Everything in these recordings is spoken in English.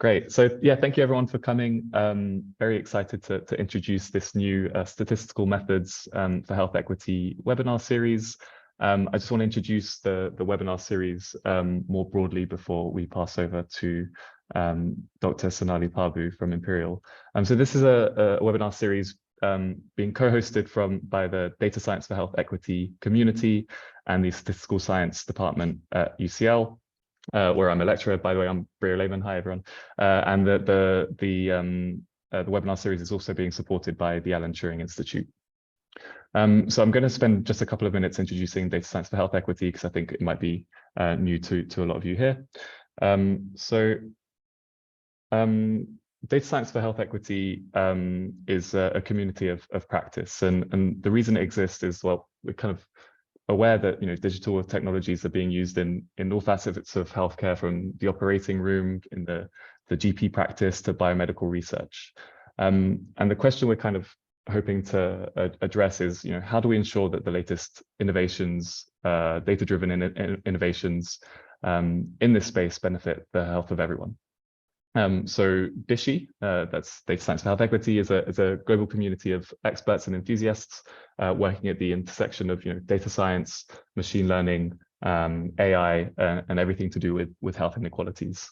Great. So yeah, thank you everyone for coming. Very excited to introduce this new statistical methods for health equity webinar series. I just want to introduce the webinar series more broadly before we pass over to Dr. Sonali Parbhoo from Imperial. So this is a webinar series being co-hosted by the Data Science for Health Equity community and the Statistical Science Department at UCL. Where I'm a lecturer, by the way. I'm Bria Lehman. Hi, everyone. And the webinar series is also being supported by the Alan Turing Institute. So I'm going to spend just a couple of minutes introducing Data Science for Health Equity because I think it might be new to a lot of you here. Data Science for Health Equity is a community of practice, and the reason it exists is, well, we're kind of aware that digital technologies are being used in all facets of healthcare, from the operating room, in the GP practice, to biomedical research. And the question we're kind of hoping to address is, how do we ensure that the latest innovations, data-driven innovations in this space benefit the health of everyone? So DSHE, that's Data Science for Health Equity, is a global community of experts and enthusiasts working at the intersection of data science, machine learning, AI, and everything to do with health inequalities.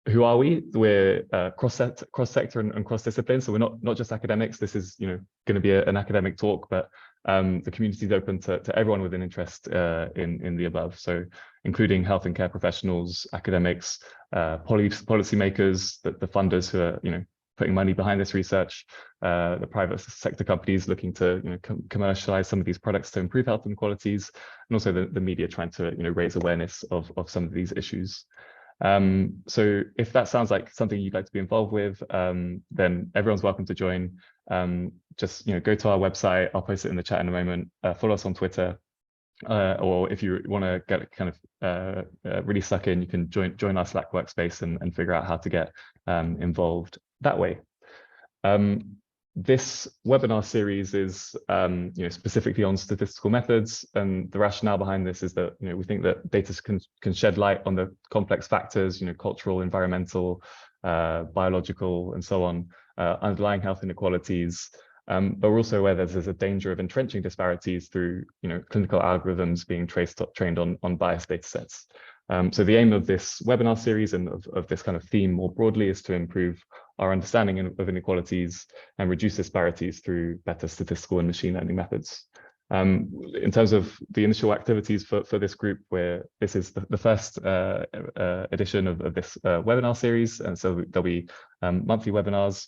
Who are we? We're cross-sector and cross-discipline, so we're not just academics. This is going to be an academic talk, but the community is open to everyone with an interest in the above, so including health and care professionals, academics, policymakers, the funders who are putting money behind this research, the private sector companies looking to commercialize some of these products to improve health inequalities, and also the media trying to raise awareness of some of these issues. So if that sounds like something you'd like to be involved with, then everyone's welcome to join. Just go to our website. I'll post it in the chat in a moment. Follow us on Twitter, or if you want to get kind of really stuck in, you can join our Slack workspace and figure out how to get involved that way. This webinar series is specifically on statistical methods, and the rationale behind this is that we think that data can shed light on the complex factors, cultural, environmental, biological, and so on, underlying health inequalities. But we're also aware that there's a danger of entrenching disparities through clinical algorithms being trained on biased data sets. So the aim of this webinar series and of this kind of theme more broadly is to improve our understanding of inequalities and reduce disparities through better statistical and machine learning methods. In terms of the initial activities for this group, where this is the first edition of this webinar series, and so there'll be monthly webinars.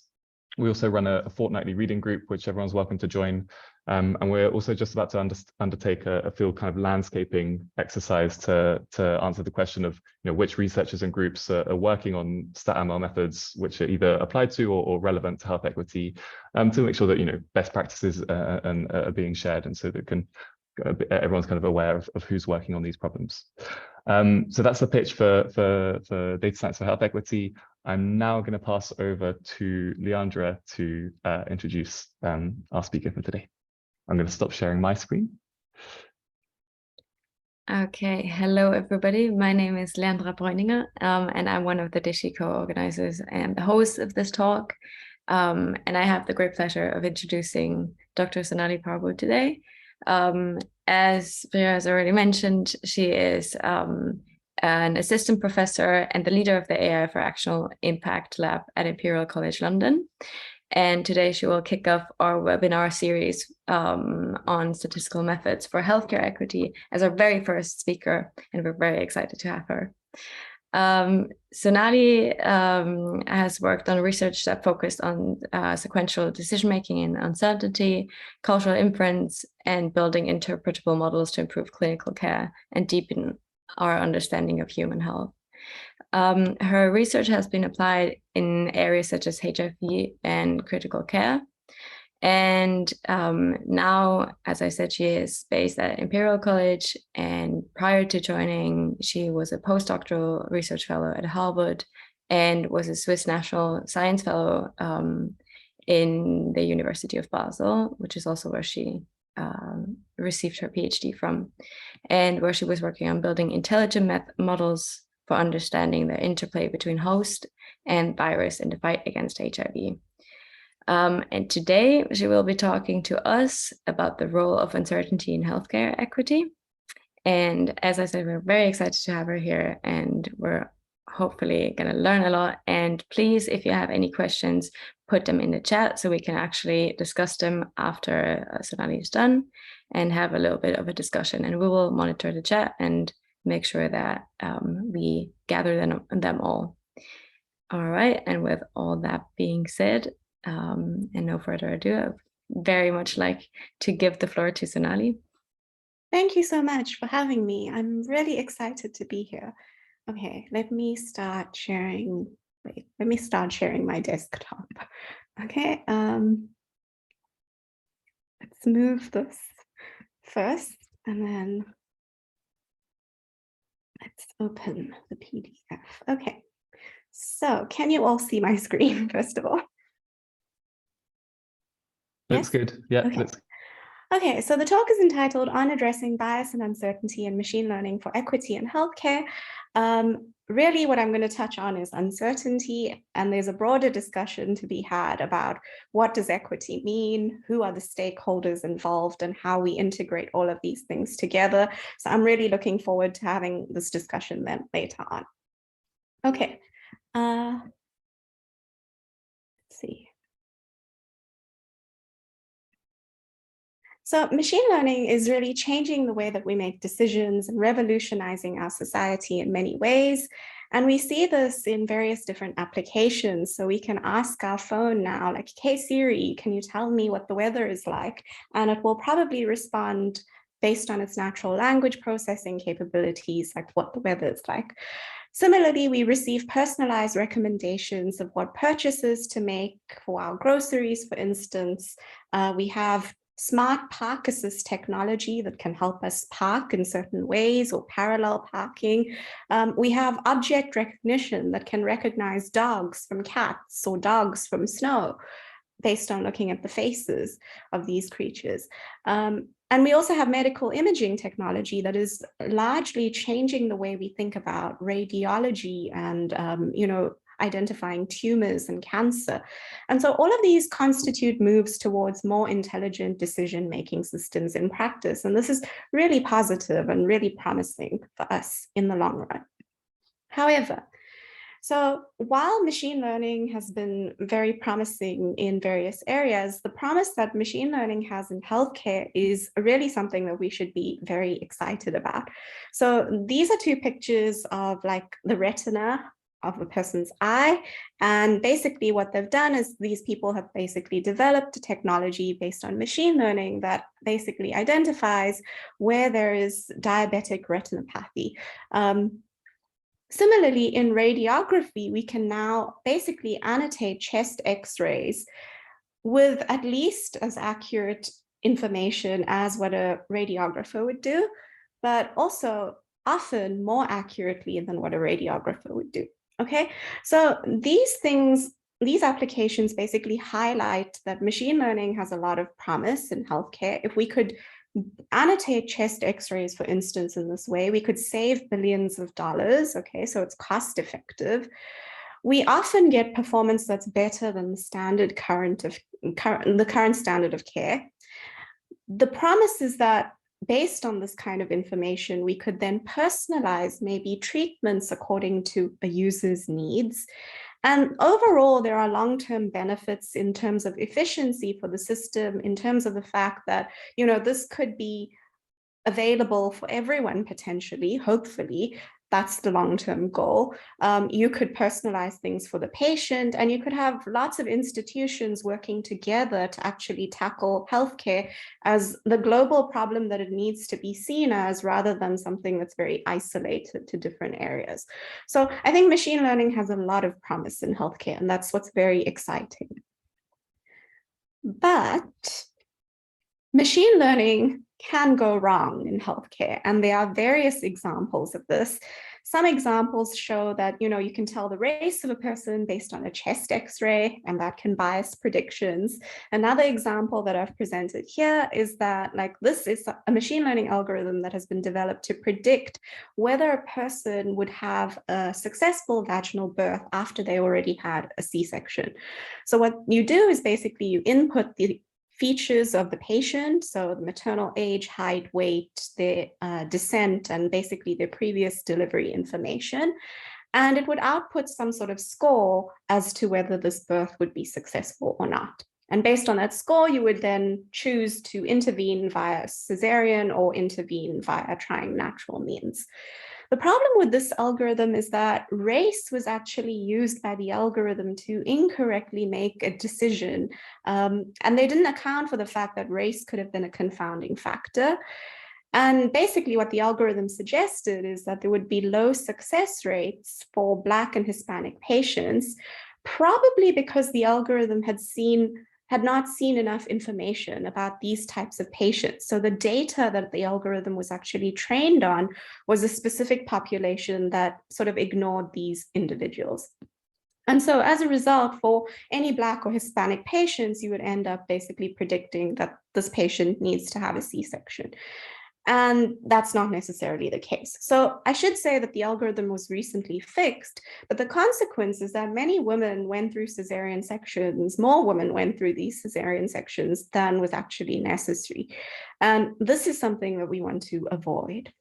We also run a fortnightly reading group, which everyone's welcome to join. And we're also just about to undertake a field kind of landscaping exercise to answer the question of which researchers and groups are working on StatML methods, which are either applied to or relevant to health equity, to make sure that best practices are being shared, and so that everyone's kind of aware of who's working on these problems. So that's the pitch for Data Science for Health Equity. I'm now going to pass over to Leandra to introduce our speaker for today. I'm going to stop sharing my screen. Okay, hello everybody. My name is Leandra Bräuninger, and I'm one of the DSHE co-organizers and the host of this talk. And I have the great pleasure of introducing Dr. Sonali Parbhoo today. As Bria has already mentioned, she is an assistant professor and the leader of the AI for Actionable Impact Lab at Imperial College London. And today she will kick off our webinar series on statistical methods for healthcare equity as our very first speaker, and we're very excited to have her. Sonali has worked on research that focused on sequential decision-making and uncertainty, cultural inference, and building interpretable models to improve clinical care and deepen our understanding of human health. Her research has been applied in areas such as HIV and critical care. And now, as I said, she is based at Imperial College, and prior to joining, she was a postdoctoral research fellow at Harvard and was a Swiss National Science Fellow in the University of Basel, which is also where she received her PhD from, and where she was working on building intelligent models for understanding the interplay between host and virus in the fight against HIV. And today she will be talking to us about the role of uncertainty in healthcare equity. And as I said, we're very excited to have her here, and we're hopefully going to learn a lot. And please, if you have any questions, put them in the chat so we can actually discuss them after Sonali is done and have a little bit of a discussion. And we will monitor the chat and make sure that we gather them all. All right. And with all that being said, and no further ado, I'd very much like to give the floor to Sonali. Thank you so much for having me. I'm really excited to be here. Okay, let me start sharing. Wait, let me start sharing my desktop. Okay, let's move this first, and then let's open the PDF. Okay, so can you all see my screen, first of all? Looks good. Yeah. Okay. Okay, so the talk is entitled On Addressing Bias and Uncertainty in Machine Learning for Equity in Healthcare. Really what I'm going to touch on is uncertainty, and there's a broader discussion to be had about what does equity mean, who are the stakeholders involved, and how we integrate all of these things together. So I'm really looking forward to having this discussion then later on. Okay, let's see. So machine learning is really changing the way that we make decisions and revolutionizing our society in many ways. And we see this in various different applications. So we can ask our phone now, like, hey Siri, can you tell me what the weather is like? And it will probably respond based on its natural language processing capabilities, like what the weather is like. Similarly, we receive personalized recommendations of what purchases to make for our groceries, for instance. We have smart park assist technology that can help us park in certain ways, or parallel parking. We have object recognition that can recognize dogs from cats or dogs from snow based on looking at the faces of these creatures. And we also have medical imaging technology that is largely changing the way we think about radiology and identifying tumors and cancer. And so all of these constitute moves towards more intelligent decision-making systems in practice. And this is really positive and really promising for us in the long run. However, so while machine learning has been very promising in various areas, the promise that machine learning has in healthcare is really something that we should be very excited about. So these are two pictures of like the retina of a person's eye. And basically what they've done is these people have basically developed a technology based on machine learning that basically identifies where there is diabetic retinopathy. Similarly, in radiography, we can now basically annotate chest X-rays with at least as accurate information as what a radiographer would do, but also often more accurately than what a radiographer would do. Okay, so these applications basically highlight that machine learning has a lot of promise in healthcare. If we could annotate chest X-rays, for instance, in this way, we could save billions of dollars. Okay, so it's cost effective. We often get performance that's better than the current standard of care. The promise is that based on this kind of information, we could then personalize maybe treatments according to a user's needs. And overall, there are long-term benefits in terms of efficiency for the system, in terms of the fact that, this could be available for everyone potentially, hopefully. That's the long-term goal. You could personalize things for the patient, and you could have lots of institutions working together to actually tackle healthcare as the global problem that it needs to be seen as, rather than something that's very isolated to different areas. So I think machine learning has a lot of promise in healthcare, and that's what's very exciting. But machine learning can go wrong in healthcare. And there are various examples of this. Some examples show that, you can tell the race of a person based on a chest X-ray, and that can bias predictions. Another example that I've presented here is that, this is a machine learning algorithm that has been developed to predict whether a person would have a successful vaginal birth after they already had a C-section. So what you do is basically you input the features of the patient, so the maternal age, height, weight, their descent, and basically their previous delivery information. And it would output some sort of score as to whether this birth would be successful or not. And based on that score, you would then choose to intervene via cesarean or intervene via trying natural means. The problem with this algorithm is that race was actually used by the algorithm to incorrectly make a decision. And they didn't account for the fact that race could have been a confounding factor. And basically what the algorithm suggested is that there would be low success rates for Black and Hispanic patients, probably because the algorithm had not seen enough information about these types of patients. So the data that the algorithm was actually trained on was a specific population that sort of ignored these individuals. And so as a result, for any Black or Hispanic patients, you would end up basically predicting that this patient needs to have a C-section. And that's not necessarily the case. So I should say that the algorithm was recently fixed, but the consequence is that many women went through cesarean sections, more women went through these cesarean sections than was actually necessary. And this is something that we want to avoid.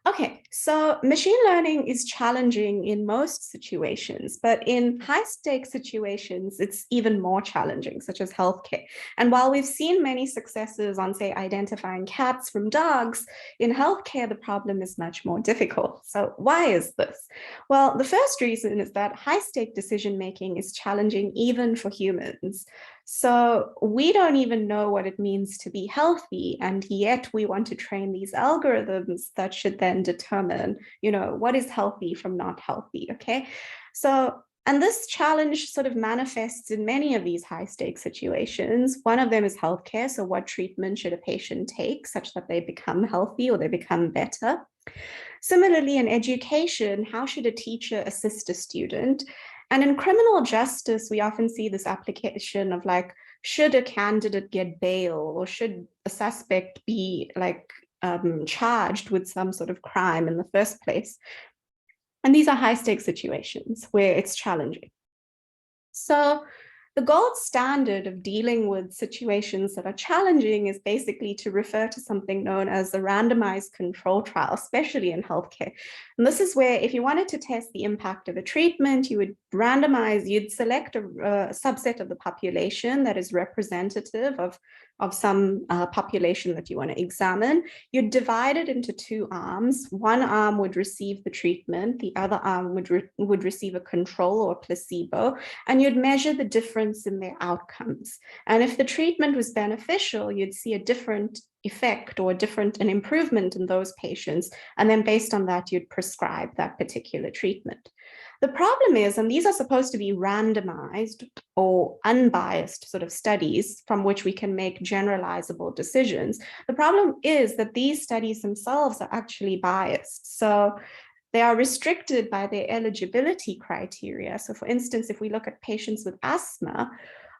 Okay, so machine learning is challenging in most situations, but in high-stakes situations, it's even more challenging, such as healthcare. And while we've seen many successes on, say, identifying cats from dogs, in healthcare, the problem is much more difficult. So why is this? Well, the first reason is that high-stake decision-making is challenging even for humans. So we don't even know what it means to be healthy, and yet we want to train these algorithms that should then determine, what is healthy from not healthy, okay? So, and this challenge sort of manifests in many of these high-stakes situations. One of them is healthcare, so what treatment should a patient take such that they become healthy or they become better? Similarly, in education, how should a teacher assist a student? And in criminal justice, we often see this application of should a candidate get bail, or should a suspect be charged with some sort of crime in the first place? And these are high-stakes situations where it's challenging. So the gold standard of dealing with situations that are challenging is basically to refer to something known as a randomized control trial, especially in healthcare. And this is where, if you wanted to test the impact of a treatment, you would you'd select a subset of the population that is representative of some population that you want to examine. You'd divide it into two arms. One arm would receive the treatment, the other arm would receive a control or placebo, and you'd measure the difference in their outcomes. And if the treatment was beneficial, you'd see a different effect or an improvement in those patients. And then based on that, you'd prescribe that particular treatment. The problem is, and these are supposed to be randomized or unbiased sort of studies from which we can make generalizable decisions. The problem is that these studies themselves are actually biased. So they are restricted by their eligibility criteria. So for instance, if we look at patients with asthma,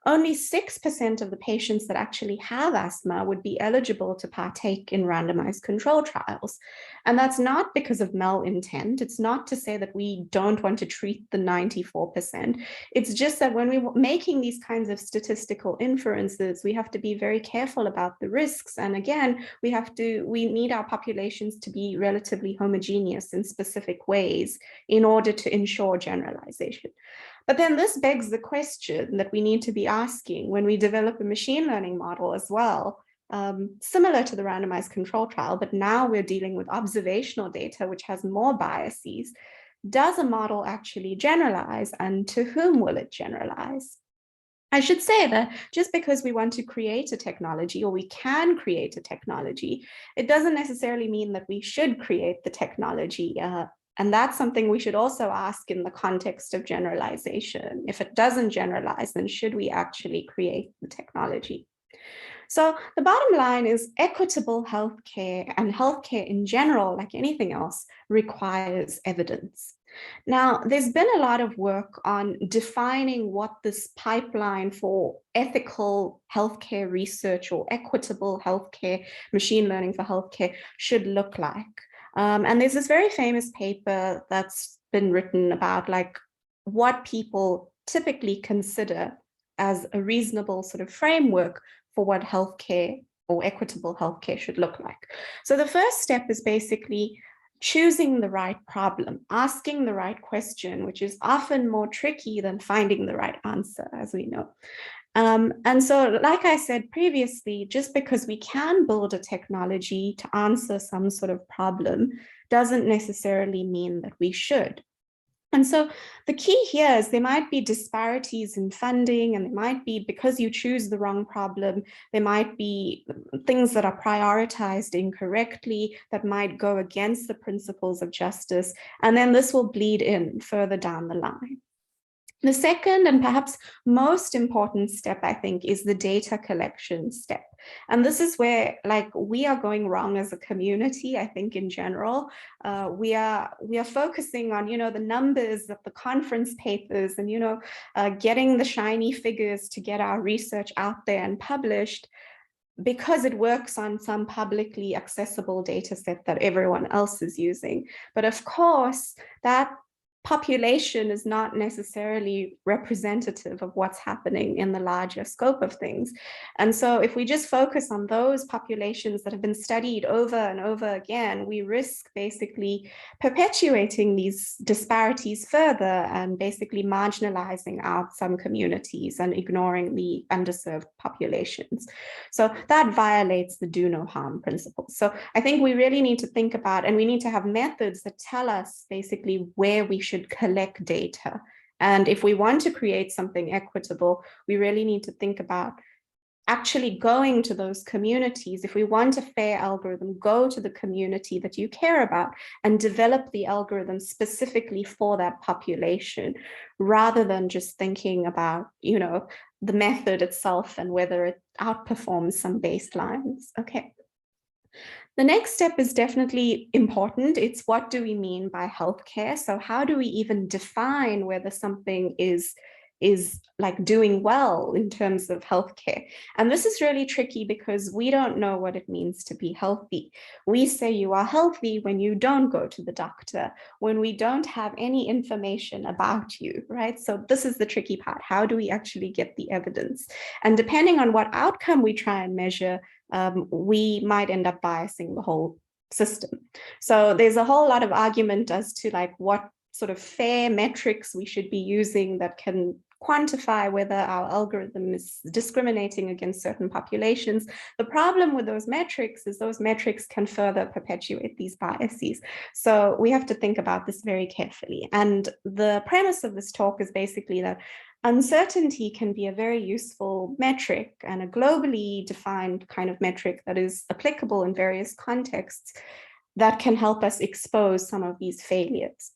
only 6% of the patients that actually have asthma would be eligible to partake in randomized control trials. And that's not because of malintent. It's not to say that we don't want to treat the 94%. It's just that when we're making these kinds of statistical inferences, we have to be very careful about the risks. And again, we need our populations to be relatively homogeneous in specific ways in order to ensure generalization. But then this begs the question that we need to be asking when we develop a machine learning model as well, similar to the randomized control trial, but now we're dealing with observational data, which has more biases. Does a model actually generalize, and to whom will it generalize? I should say that just because we want to create a technology, or we can create a technology, it doesn't necessarily mean that we should create the technology. And that's something we should also ask in the context of generalization. If it doesn't generalize, then should we actually create the technology? So the bottom line is equitable healthcare, and healthcare in general, like anything else, requires evidence. Now, there's been a lot of work on defining what this pipeline for ethical healthcare research or equitable healthcare, machine learning for healthcare should look like. And there's this very famous paper that's been written about like what people typically consider as a reasonable sort of framework for what healthcare or equitable healthcare should look like. So the first step is basically choosing the right problem, asking the right question, which is often more tricky than finding the right answer, as we know. And so, like I said previously, just because we can build a technology to answer some sort of problem doesn't necessarily mean that we should. And so the key here is there might be disparities in funding, and there might be, because you choose the wrong problem, there might be things that are prioritized incorrectly that might go against the principles of justice. And then this will bleed in further down the line. The second and perhaps most important step, I think, is the data collection step. And this is where like we are going wrong as a community, I think in general. We are focusing on, you know, the numbers of the conference papers and, you know, getting the shiny figures to get our research out there and published, because it works on some publicly accessible data set that everyone else is using. But of course, that population is not necessarily representative of what's happening in the larger scope of things. And so if we just focus on those populations that have been studied over and over again, we risk basically perpetuating these disparities further and basically marginalizing out some communities and ignoring the underserved populations. So that violates the do no harm principle. So I think we really need to think about, and we need to have methods that tell us basically where we should collect data. And if we want to create something equitable, we really need to think about actually going to those communities. If we want a fair algorithm, go to the community that you care about and develop the algorithm specifically for that population, rather than just thinking about, you know, the method itself and whether it outperforms some baselines. Okay. The next step is definitely important. It's what do we mean by healthcare? So how do we even define whether something is like doing well in terms of healthcare? And this is really tricky because we don't know what it means to be healthy. We say you are healthy when you don't go to the doctor, when we don't have any information about you, right? So this is the tricky part. How do we actually get the evidence? And depending on what outcome we try and measure, we might end up biasing the whole system. So there's a whole lot of argument as to like what sort of fair metrics we should be using that can quantify whether our algorithm is discriminating against certain populations. The problem with those metrics is those metrics can further perpetuate these biases. So we have to think about this very carefully. And the premise of this talk is basically that uncertainty can be a very useful metric and a globally defined kind of metric that is applicable in various contexts that can help us expose some of these failures.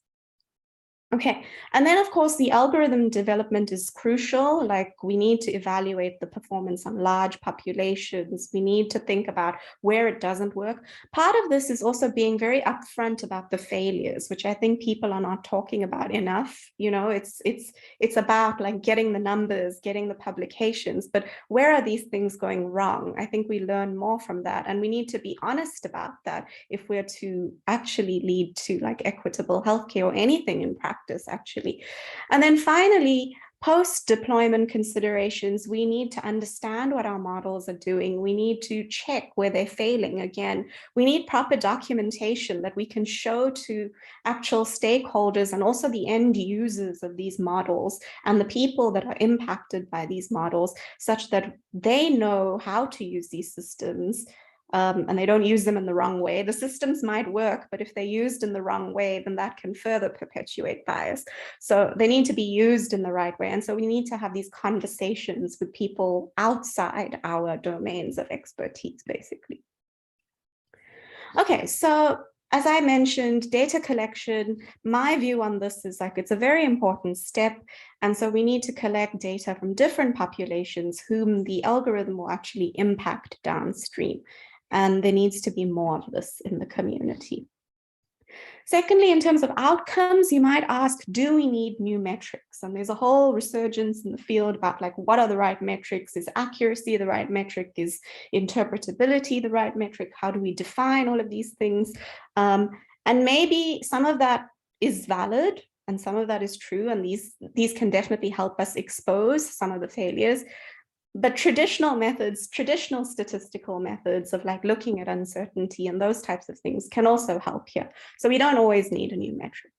Okay, and then of course the algorithm development is crucial. Like we need to evaluate the performance on large populations. We need to think about where it doesn't work. Part of this is also being very upfront about the failures, which I think people are not talking about enough. You know, it's about like getting the numbers, getting the publications, but where are these things going wrong? I think we learn more from that, and we need to be honest about that if we're to actually lead to like equitable healthcare or anything in practice. Actually. And then finally, post-deployment considerations, we need to understand what our models are doing. We need to check where they're failing. Again, we need proper documentation that we can show to actual stakeholders and also the end users of these models and the people that are impacted by these models, such that they know how to use these systems. And they don't use them in the wrong way. The systems might work, but if they're used in the wrong way, then that can further perpetuate bias. So they need to be used in the right way. And so we need to have these conversations with people outside our domains of expertise, basically. Okay, so as I mentioned, data collection, my view on this is like it's a very important step. And so we need to collect data from different populations whom the algorithm will actually impact downstream. And there needs to be more of this in the community. Secondly, in terms of outcomes, you might ask, do we need new metrics? And there's a whole resurgence in the field about like, what are the right metrics? Is accuracy the right metric? Is interpretability the right metric? How do we define all of these things? And maybe some of that is valid and some of that is true. And these can definitely help us expose some of the failures. But traditional methods, traditional statistical methods of like looking at uncertainty and those types of things can also help here. So we don't always need a new metric.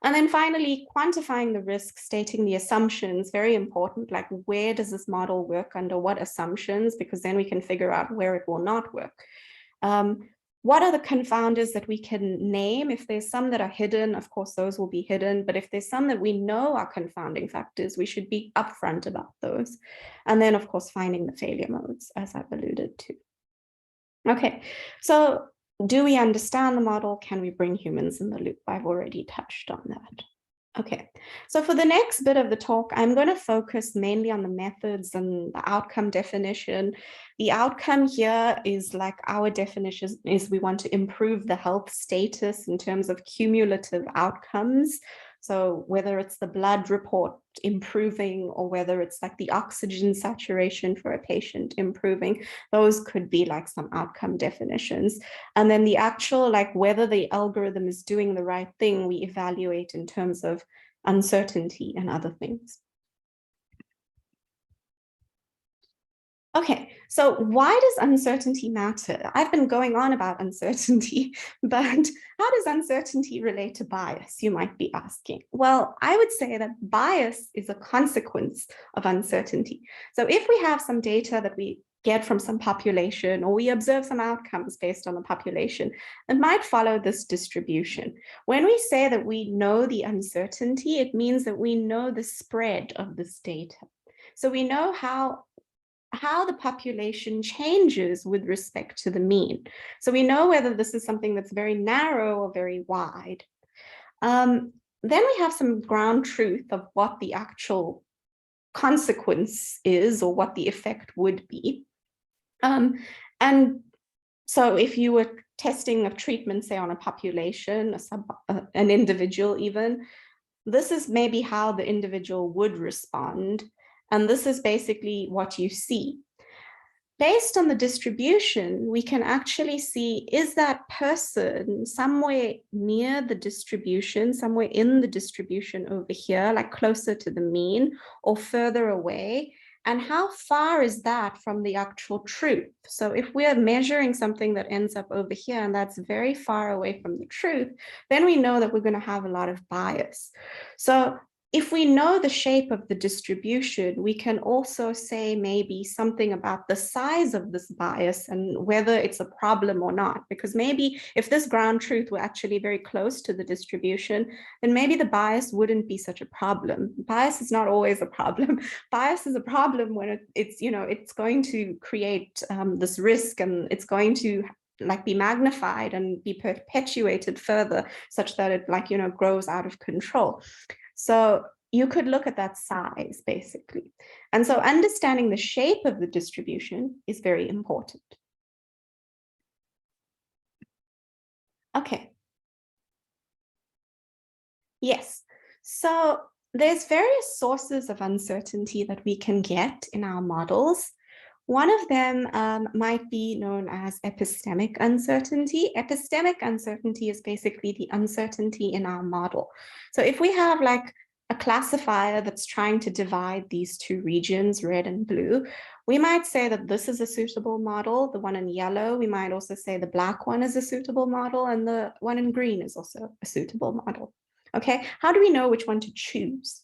And then finally, quantifying the risk, stating the assumptions, very important, like where does this model work under what assumptions, because then we can figure out where it will not work. What are the confounders that we can name? If there's some that are hidden, of course, those will be hidden. But if there's some that we know are confounding factors, we should be upfront about those. And then, of course, finding the failure modes, as I've alluded to. Okay, so do we understand the model? Can we bring humans in the loop? I've already touched on that. Okay, so for the next bit of the talk, I'm going to focus mainly on the methods and the outcome definition. The outcome here is like our definition is we want to improve the health status in terms of cumulative outcomes. So whether it's the blood report improving or whether it's like the oxygen saturation for a patient improving, those could be like some outcome definitions. And then the actual, like whether the algorithm is doing the right thing, we evaluate in terms of uncertainty and other things. Okay, so why does uncertainty matter? I've been going on about uncertainty, but how does uncertainty relate to bias, you might be asking? Well, I would say that bias is a consequence of uncertainty. So if we have some data that we get from some population, or we observe some outcomes based on the population, it might follow this distribution. When we say that we know the uncertainty, it means that we know the spread of this data. So we know how the population changes with respect to the mean. So we know whether this is something that's very narrow or very wide. Then we have some ground truth of what the actual consequence is or what the effect would be. And so if you were testing a treatment, say on a population, an individual even, this is maybe how the individual would respond. And this is basically what you see. Based on the distribution, we can actually see, is that person somewhere near the distribution, somewhere in the distribution over here, like closer to the mean or further away? And how far is that from the actual truth? So if we are measuring something that ends up over here and that's very far away from the truth, then we know that we're going to have a lot of bias. So if we know the shape of the distribution, we can also say maybe something about the size of this bias and whether it's a problem or not. Because maybe if this ground truth were actually very close to the distribution, then maybe the bias wouldn't be such a problem. Bias is not always a problem. Bias is a problem when it's going to create this risk, and it's going to like be magnified and be perpetuated further such that it grows out of control. So you could look at that size, basically. And so understanding the shape of the distribution is very important. Okay. Yes. So there's various sources of uncertainty that we can get in our models. One of them might be known as epistemic uncertainty. Epistemic uncertainty is basically the uncertainty in our model. So if we have like a classifier that's trying to divide these two regions, red and blue, we might say that this is a suitable model, the one in yellow. We might also say the black one is a suitable model and the one in green is also a suitable model. Okay, how do we know which one to choose?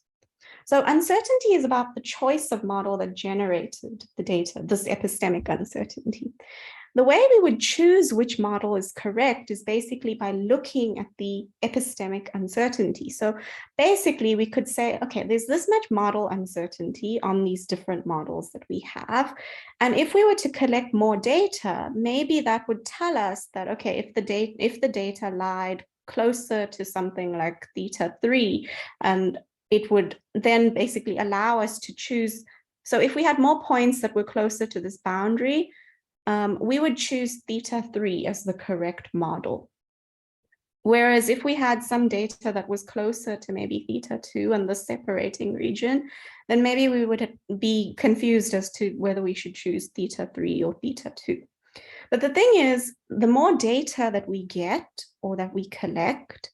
So uncertainty is about the choice of model that generated the data, this epistemic uncertainty. The way we would choose which model is correct is basically by looking at the epistemic uncertainty. So basically we could say, okay, there's this much model uncertainty on these different models that we have. And if we were to collect more data, maybe that would tell us that, okay, if the data lied closer to something like theta 3, and it would then basically allow us to choose. So if we had more points that were closer to this boundary, we would choose theta 3 as the correct model. Whereas if we had some data that was closer to maybe theta 2 and the separating region, then maybe we would be confused as to whether we should choose theta 3 or theta 2. But the thing is, the more data that we get or that we collect,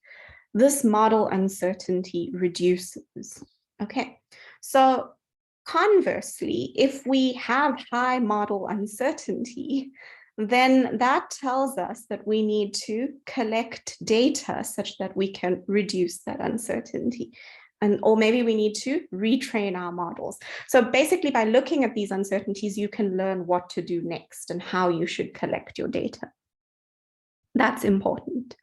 this model uncertainty reduces. Okay, so conversely, if we have high model uncertainty, then that tells us that we need to collect data such that we can reduce that uncertainty. Or maybe we need to retrain our models. So basically, by looking at these uncertainties, you can learn what to do next and how you should collect your data. That's important.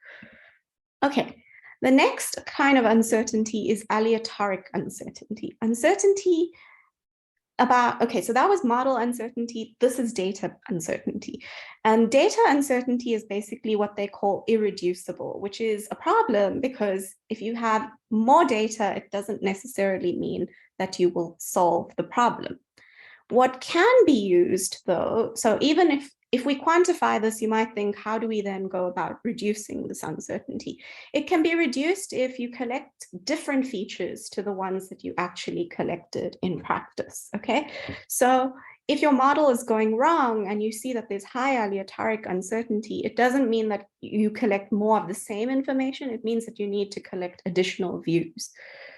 Okay, the next kind of uncertainty is aleatoric uncertainty. Uncertainty about, okay, so that was model uncertainty. This is data uncertainty. And data uncertainty is basically what they call irreducible, which is a problem because if you have more data, it doesn't necessarily mean that you will solve the problem. What can be used though, so even if we quantify this, you might think, how do we then go about reducing this uncertainty? It can be reduced if you collect different features to the ones that you actually collected in practice, okay? So if your model is going wrong and you see that there's high aleatoric uncertainty, it doesn't mean that you collect more of the same information. It means that you need to collect additional views.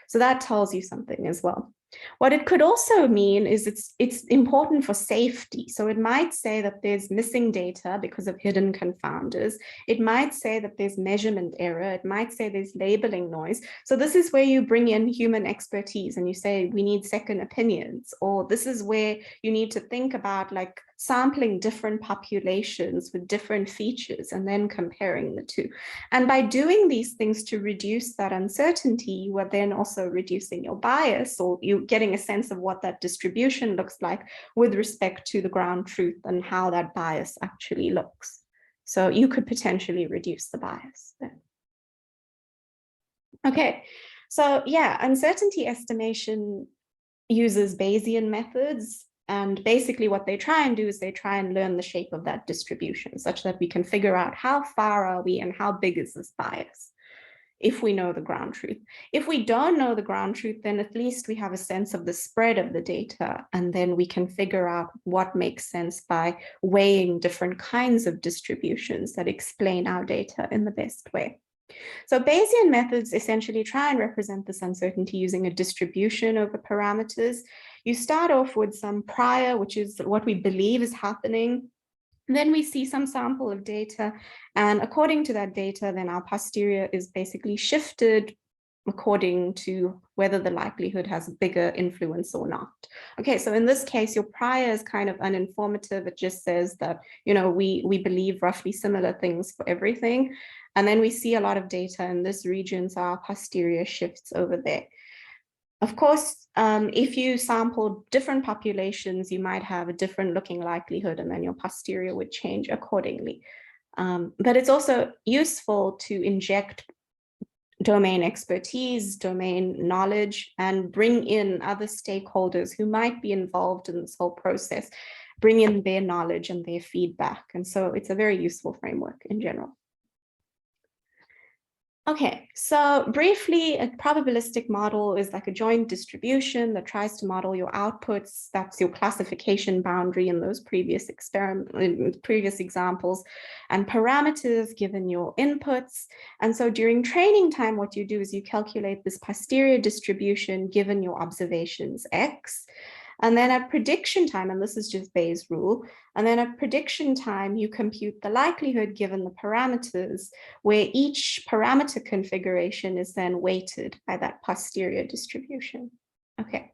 So that tells you something as well. What it could also mean is it's important for safety. So it might say that there's missing data because of hidden confounders. It might say that there's measurement error. It might say there's labeling noise. So this is where you bring in human expertise and you say, we need second opinions, or this is where you need to think about like sampling different populations with different features and then comparing the two. And by doing these things to reduce that uncertainty, you are then also reducing your bias, or you getting a sense of what that distribution looks like with respect to the ground truth and how that bias actually looks. So you could potentially reduce the bias there. Okay, so yeah, uncertainty estimation uses Bayesian methods. And basically what they try and do is they try and learn the shape of that distribution such that we can figure out how far are we and how big is this bias if we know the ground truth. If we don't know the ground truth, then at least we have a sense of the spread of the data, and then we can figure out what makes sense by weighing different kinds of distributions that explain our data in the best way. So Bayesian methods essentially try and represent this uncertainty using a distribution over parameters. You start off with some prior, which is what we believe is happening. Then we see some sample of data, and according to that data, then our posterior is basically shifted according to whether the likelihood has a bigger influence or not. Okay, so in this case, your prior is kind of uninformative. It just says that, you know, we believe roughly similar things for everything. And then we see a lot of data in this region, so our posterior shifts over there. Of course, if you sample different populations, you might have a different looking likelihood, and then your posterior would change accordingly. But it's also useful to inject domain expertise, domain knowledge, and bring in other stakeholders who might be involved in this whole process, bring in their knowledge and their feedback. And so it's a very useful framework in general. Okay, so briefly, a probabilistic model is like a joint distribution that tries to model your outputs. That's your classification boundary in those previous examples, and parameters given your inputs. And so during training time, what you do is you calculate this posterior distribution given your observations X. And then at prediction time, and this is just Bayes' rule, and then at prediction time, you compute the likelihood given the parameters, where each parameter configuration is then weighted by that posterior distribution. Okay.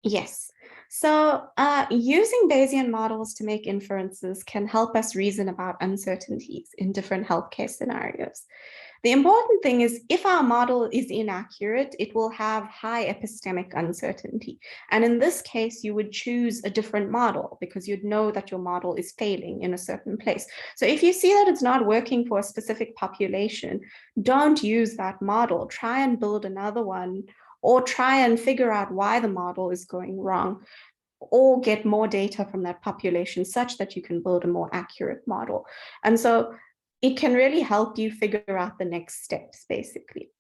Yes. So using Bayesian models to make inferences can help us reason about uncertainties in different healthcare scenarios. The important thing is if our model is inaccurate, it will have high epistemic uncertainty. And in this case, you would choose a different model because you'd know that your model is failing in a certain place. So if you see that it's not working for a specific population, don't use that model. Try and build another one, or try and figure out why the model is going wrong, or get more data from that population such that you can build a more accurate model. And so it can really help you figure out the next steps, basically.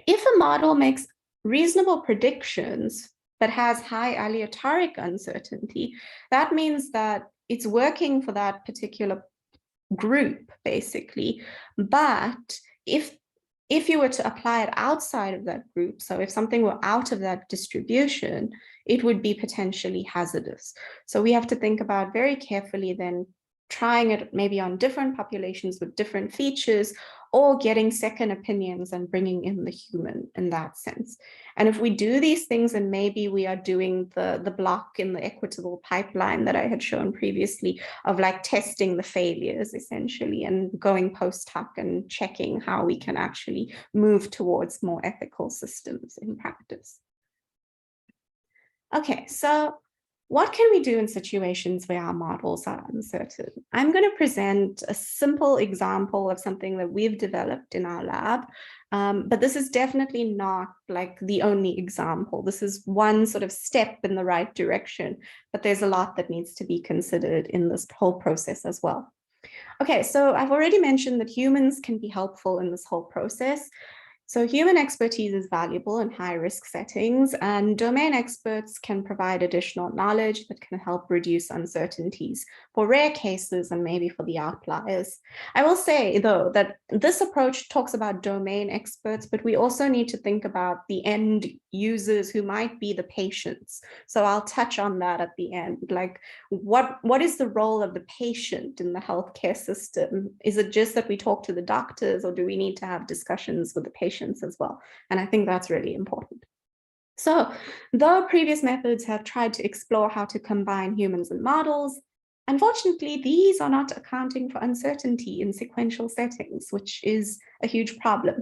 If a model makes reasonable predictions but has high aleatoric uncertainty, that means that it's working for that particular group, basically. But if you were to apply it outside of that group, so if something were out of that distribution, it would be potentially hazardous. So we have to think about very carefully then trying it maybe on different populations with different features, or getting second opinions and bringing in the human in that sense. And if we do these things, and maybe we are doing the block in the equitable pipeline that I had shown previously of like testing the failures essentially and going post hoc and checking how we can actually move towards more ethical systems in practice. Okay, so what can we do in situations where our models are uncertain? I'm going to present a simple example of something that we've developed in our lab, but this is definitely not like the only example. This is one sort of step in the right direction, but there's a lot that needs to be considered in this whole process as well. Okay, so I've already mentioned that humans can be helpful in this whole process. So human expertise is valuable in high-risk settings, and domain experts can provide additional knowledge that can help reduce uncertainties for rare cases and maybe for the outliers. I will say, though, that this approach talks about domain experts, but we also need to think about the end users who might be the patients. So I'll touch on that at the end. Like, what is the role of the patient in the healthcare system? Is it just that we talk to the doctors, or do we need to have discussions with the patients as well? And I think that's really important. So though previous methods have tried to explore how to combine humans and models, unfortunately, these are not accounting for uncertainty in sequential settings, which is a huge problem.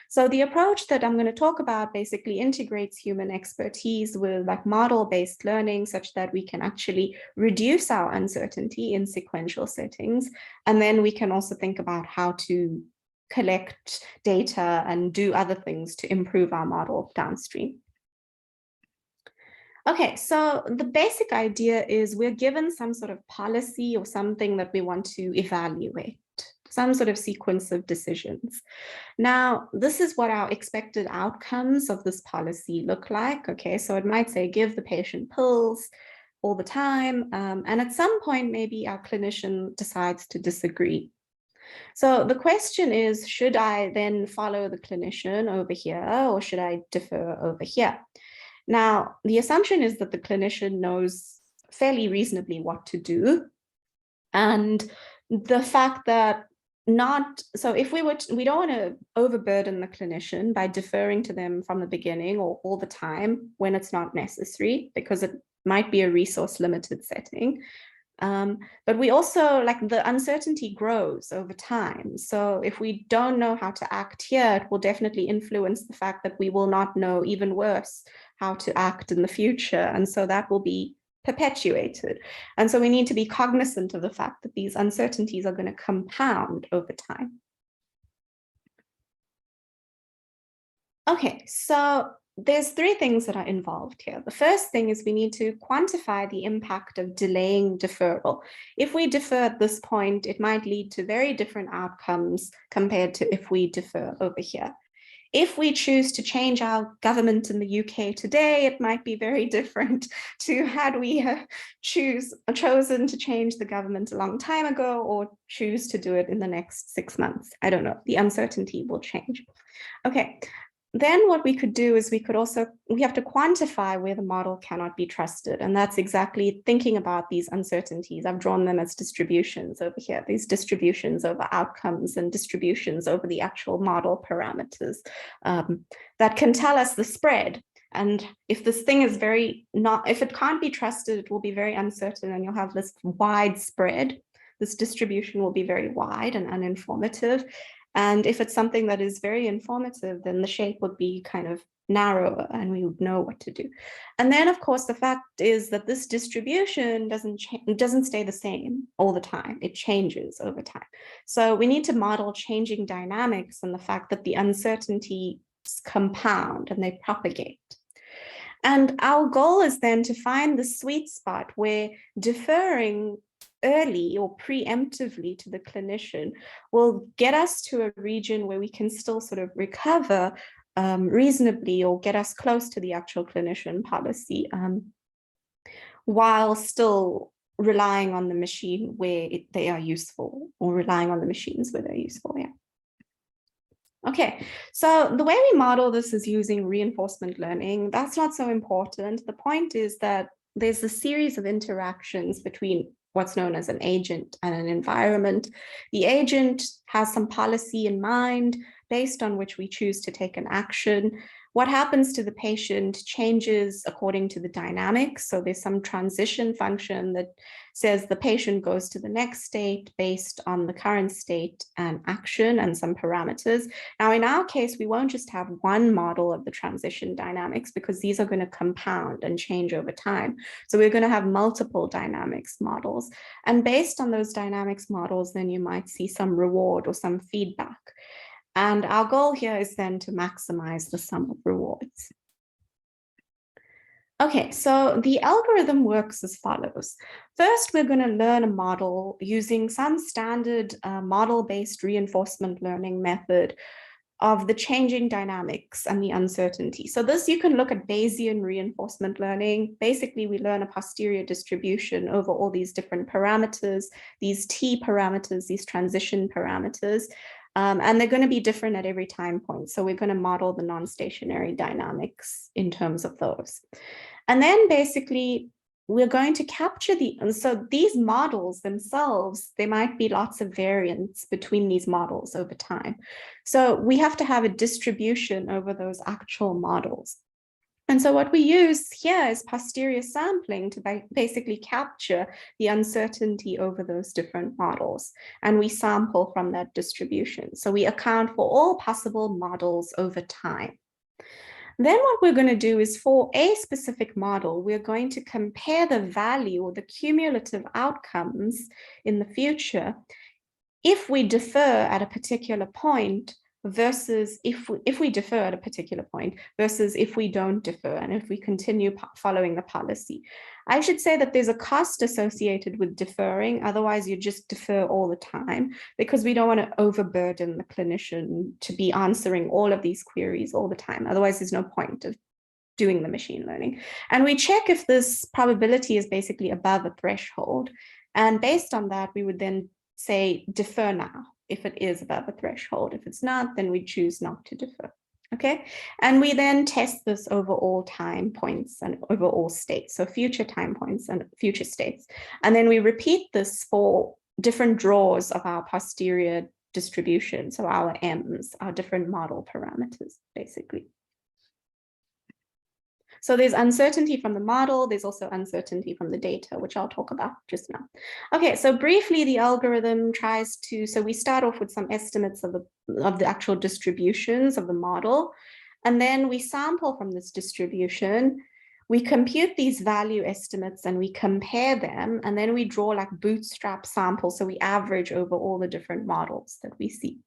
So the approach that I'm going to talk about basically integrates human expertise with like model-based learning such that we can actually reduce our uncertainty in sequential settings. And then we can also think about how to collect data and do other things to improve our model downstream. Okay, so the basic idea is we're given some sort of policy or something that we want to evaluate, some sort of sequence of decisions. Now, this is what our expected outcomes of this policy look like. Okay, so it might say give the patient pills all the time, and at some point, maybe our clinician decides to disagree. So the question is, should I then follow the clinician over here, or should I defer over here? Now, the assumption is that the clinician knows fairly reasonably what to do. And the fact that so if we don't want to overburden the clinician by deferring to them from the beginning or all the time when it's not necessary, because it might be a resource limited setting. But we also, like, the uncertainty grows over time. So if we don't know how to act here, it will definitely influence the fact that we will not know, even worse, how to act in the future. And so that will be perpetuated. And so we need to be cognizant of the fact that these uncertainties are going to compound over time. Okay, so there's three things that are involved here. The first thing is we need to quantify the impact of delaying deferral. If we defer at this point, it might lead to very different outcomes compared to if we defer over here. If we choose to change our government in the UK today, it might be very different to had we chosen to change the government a long time ago, or choose to do it in the next 6 months. I don't know. The uncertainty will change. Okay. Then what we could do is we have to quantify where the model cannot be trusted. And that's exactly thinking about these uncertainties. I've drawn them as distributions over here, these distributions over outcomes and distributions over the actual model parameters that can tell us the spread. And if this thing is if it can't be trusted, it will be very uncertain, and you'll have this widespread. This distribution will be very wide and uninformative. And if it's something that is very informative, then the shape would be kind of narrower and we would know what to do. And then, of course, the fact is that this distribution doesn't stay the same all the time. It changes over time. So we need to model changing dynamics and the fact that the uncertainties compound and they propagate. And our goal is then to find the sweet spot where deferring early or preemptively to the clinician will get us to a region where we can still sort of recover reasonably or get us close to the actual clinician policy while still relying on the machine where they are useful, or relying on the machines where they're useful. Yeah. Okay, so the way we model this is using reinforcement learning. That's not so important. The point is that there's a series of interactions between what's known as an agent and an environment. The agent has some policy in mind based on which we choose to take an action. What happens to the patient changes according to the dynamics. So there's some transition function that says the patient goes to the next state based on the current state and action and some parameters. Now, in our case, we won't just have one model of the transition dynamics because these are going to compound and change over time. So we're going to have multiple dynamics models. And based on those dynamics models, then you might see some reward or some feedback. And our goal here is then to maximize the sum of rewards. Okay, so the algorithm works as follows. First, we're going to learn a model using some standard model-based reinforcement learning method of the changing dynamics and the uncertainty. So this, you can look at Bayesian reinforcement learning. Basically, we learn a posterior distribution over all these different parameters, these T parameters, these transition parameters. And they're going to be different at every time point. So we're going to model the non-stationary dynamics in terms of those. And then basically, we're going to capture so these models themselves, there might be lots of variance between these models over time. So we have to have a distribution over those actual models. And so what we use here is posterior sampling to basically capture the uncertainty over those different models. And we sample from that distribution. So we account for all possible models over time. Then what we're going to do is, for a specific model, we're going to compare the value or the cumulative outcomes in the future if we defer at a particular point versus if we defer at a particular point versus if we don't defer and if we continue following the policy. I should say that there's a cost associated with deferring. Otherwise, you just defer all the time because we don't want to overburden the clinician to be answering all of these queries all the time. Otherwise, there's no point of doing the machine learning. And we check if this probability is basically above a threshold. And based on that, we would then say defer now if it is above a threshold. If it's not, then we choose not to defer. Okay, and we then test this over all time points and over all states, so future time points and future states. And then we repeat this for different draws of our posterior distribution, so our M's, our different model parameters, basically. So there's uncertainty from the model. There's also uncertainty from the data, which I'll talk about just now. Okay, so briefly, the algorithm tries to, so we start off with some estimates of the actual distributions of the model. And then we sample from this distribution. We compute these value estimates and we compare them. And then we draw like bootstrap samples. So we average over all the different models that we see.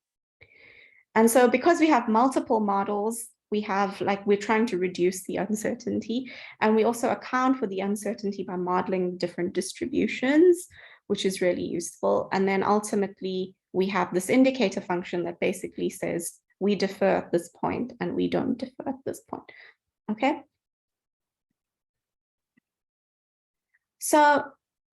And so because we have multiple models, we're trying to reduce the uncertainty, and we also account for the uncertainty by modeling different distributions, which is really useful. And then ultimately, we have this indicator function that basically says we defer at this point and we don't defer at this point. Okay. So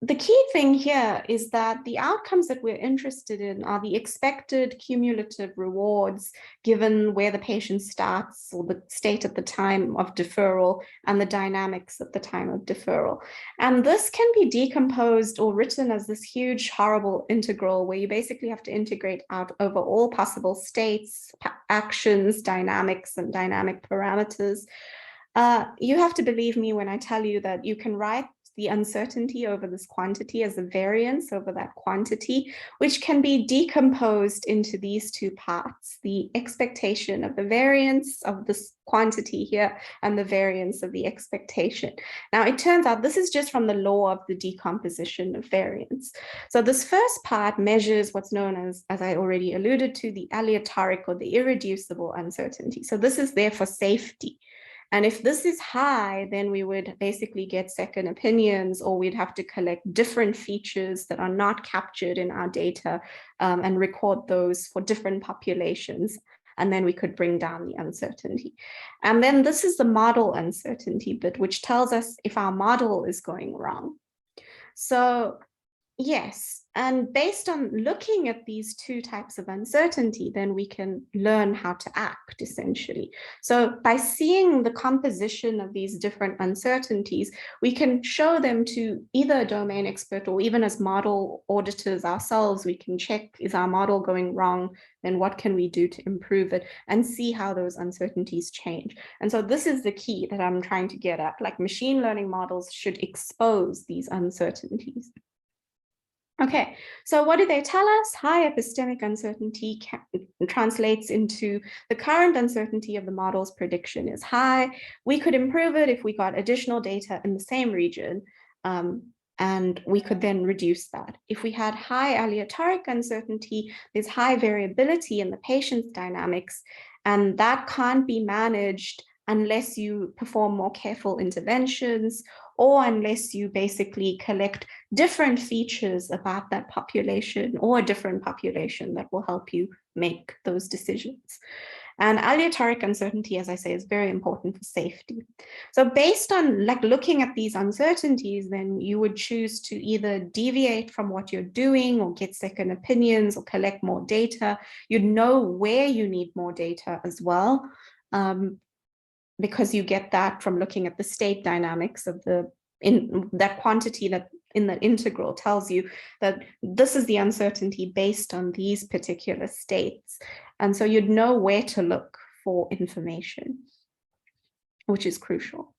the key thing here is that the outcomes that we're interested in are the expected cumulative rewards given where the patient starts or the state at the time of deferral and the dynamics at the time of deferral. And this can be decomposed or written as this huge, horrible integral where you basically have to integrate out over all possible states, actions, dynamics, and dynamic parameters. You have to believe me when I tell you that you can write the uncertainty over this quantity as a variance over that quantity, which can be decomposed into these two parts, the expectation of the variance of this quantity here and the variance of the expectation. Now, it turns out this is just from the law of the decomposition of variance. So this first part measures what's known as I already alluded to, the aleatoric or the irreducible uncertainty. So this is there for safety. And if this is high, then we would basically get second opinions, or we'd have to collect different features that are not captured in our data and record those for different populations. And then we could bring down the uncertainty. And then this is the model uncertainty bit, which tells us if our model is going wrong. So yes, and based on looking at these two types of uncertainty, then we can learn how to act, essentially. So by seeing the composition of these different uncertainties, we can show them to either a domain expert, or even as model auditors ourselves, we can check, is our model going wrong? Then what can we do to improve it, and see how those uncertainties change? And so this is the key that I'm trying to get at. Like, machine learning models should expose these uncertainties. Okay, so what do they tell us? High epistemic uncertainty translates into the current uncertainty of the model's prediction is high. We could improve it if we got additional data in the same region, and we could then reduce that. If we had high aleatoric uncertainty, there's high variability in the patient's dynamics, and that can't be managed unless you perform more careful interventions, or unless you basically collect different features about that population, or a different population that will help you make those decisions. And aleatoric uncertainty, as I say, is very important for safety. So based on looking at these uncertainties, then you would choose to either deviate from what you're doing, or get second opinions, or collect more data. You'd know where you need more data as well, because you get that from looking at the state dynamics of that quantity that in the integral tells you that this is the uncertainty based on these particular states. And so you'd know where to look for information, which is crucial.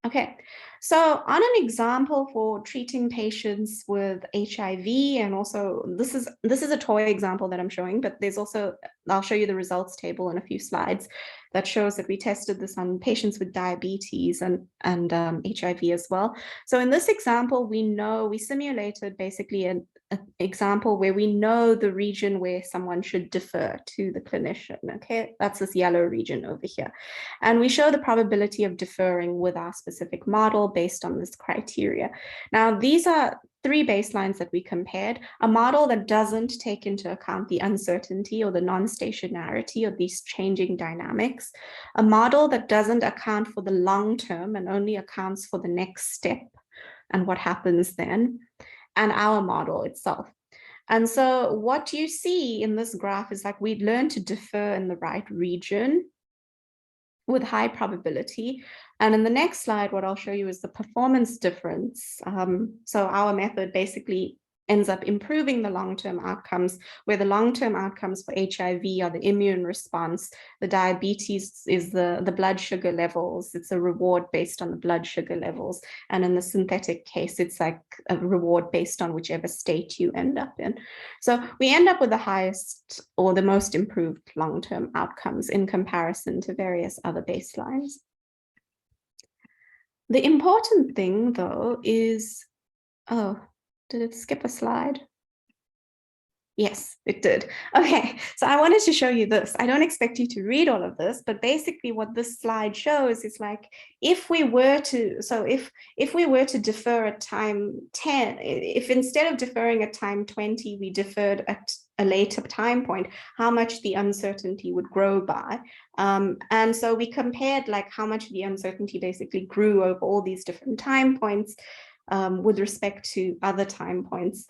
Okay, so on an example for treating patients with HIV, and also this is a toy example that I'm showing, but there's also, I'll show you the results table in a few slides that shows that we tested this on patients with diabetes and HIV as well. So in this example, we simulated basically an example where we know the region where someone should defer to the clinician. Okay, that's this yellow region over here. And we show the probability of deferring with our specific model based on this criteria. Now, these are three baselines that we compared: a model that doesn't take into account the uncertainty or the non-stationarity of these changing dynamics, a model that doesn't account for the long term and only accounts for the next step and what happens then, and our model itself. And so what you see in this graph is like we'd learned to defer in the right region with high probability. And in the next slide, what I'll show you is the performance difference. So our method basically ends up improving the long-term outcomes, where the long-term outcomes for HIV are the immune response, the diabetes is the blood sugar levels, it's a reward based on the blood sugar levels, and in the synthetic case, it's like a reward based on whichever state you end up in. So we end up with the highest or the most improved long-term outcomes in comparison to various other baselines. The important thing, though, is, oh, did it skip a slide? Yes, it did. Okay, so I wanted to show you this. I don't expect you to read all of this, but basically what this slide shows is like, if we were to, so if we were to defer at time 10, if instead of deferring at time 20, we deferred at a later time point, how much the uncertainty would grow by. And so we compared like how much the uncertainty basically grew over all these different time points with respect to other time points,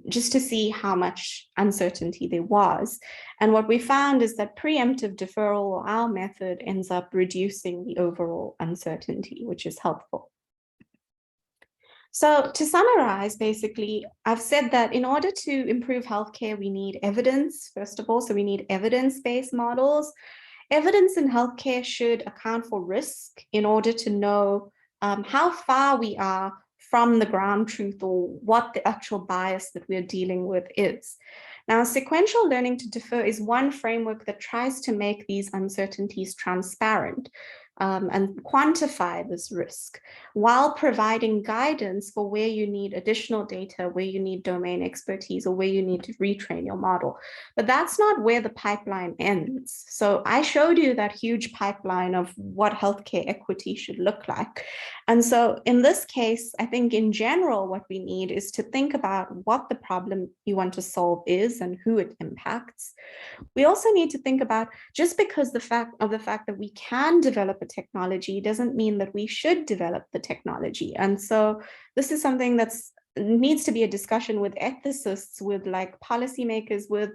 just to see how much uncertainty there was. And what we found is that preemptive deferral, or our method, ends up reducing the overall uncertainty, which is helpful. So to summarize, basically, I've said that in order to improve healthcare, we need evidence, first of all. So we need evidence-based models. evidence in healthcare should account for risk in order to know how far we are from the ground truth or what the actual bias that we're dealing with is. Now, sequential learning to defer is one framework that tries to make these uncertainties transparent and quantify this risk while providing guidance for where you need additional data, where you need domain expertise, or where you need to retrain your model. But that's not where the pipeline ends. So I showed you that huge pipeline of what healthcare equity should look like. And so in this case, I think in general, what we need is to think about what the problem you want to solve is and who it impacts. We also need to think about, just because the fact that we can develop a technology doesn't mean that we should develop the technology. And so this is something that's needs to be a discussion with ethicists, with like policymakers, with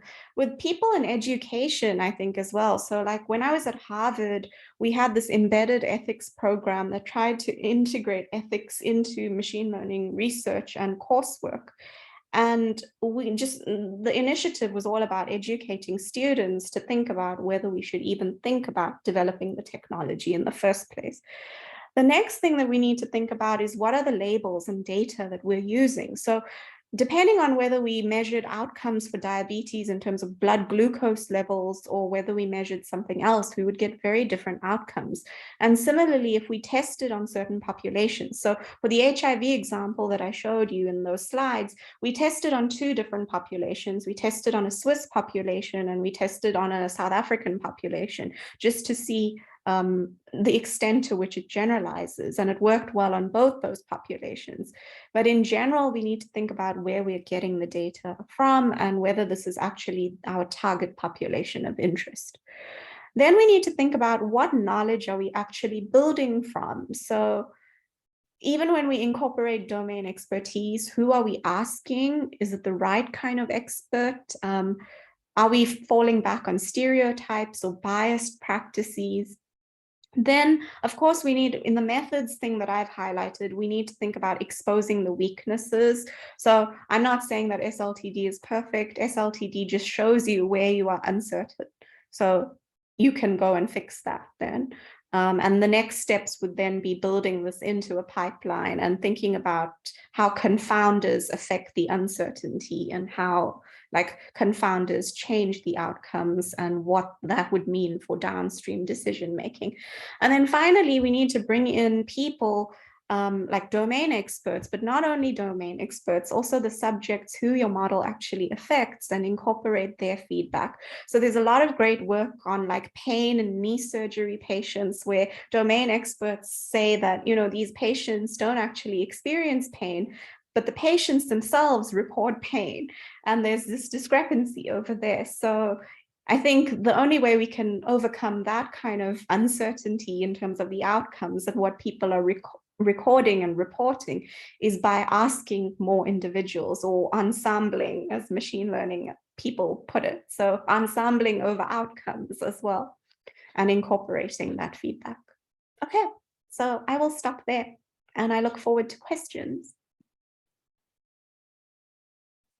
people in education, I think, as well. So like when I was at Harvard, we had this embedded ethics program that tried to integrate ethics into machine learning research and coursework. And the initiative was all about educating students to think about whether we should even think about developing the technology in the first place. The next thing that we need to think about is, what are the labels and data that we're using? So depending on whether we measured outcomes for diabetes in terms of blood glucose levels or whether we measured something else, we would get very different outcomes. And similarly, if we tested on certain populations. So for the HIV example that I showed you in those slides, we tested on 2 different populations. We tested on a Swiss population and we tested on a South African population, just to see the extent to which it generalizes, and it worked well on both those populations. But in general, we need to think about where we're getting the data from and whether this is actually our target population of interest. Then we need to think about, what knowledge are we actually building from? So even when we incorporate domain expertise, who are we asking? Is it the right kind of expert? Are we falling back on stereotypes or biased practices? Then, of course, we need, in the methods thing that I've highlighted, we need to think about exposing the weaknesses. So I'm not saying that SLTD is perfect. SLTD just shows you where you are uncertain. So you can go and fix that then. And the next steps would then be building this into a pipeline and thinking about how confounders affect the uncertainty and how like confounders change the outcomes and what that would mean for downstream decision making. And then finally, we need to bring in people like domain experts, but not only domain experts, also the subjects who your model actually affects, and incorporate their feedback. So there's a lot of great work on like pain and knee surgery patients, where domain experts say that, you know, these patients don't actually experience pain, but the patients themselves report pain. And there's this discrepancy over there. So I think the only way we can overcome that kind of uncertainty in terms of the outcomes and what people are recording and reporting is by asking more individuals, or ensembling, as machine learning people put it. So ensembling over outcomes as well, and incorporating that feedback. Okay, so I will stop there and I look forward to questions.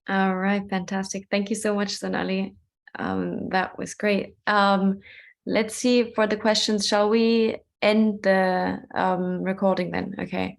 All right, fantastic. Thank you so much, Sonali. That was great. Let's see for the questions. Shall we end the recording then? Okay.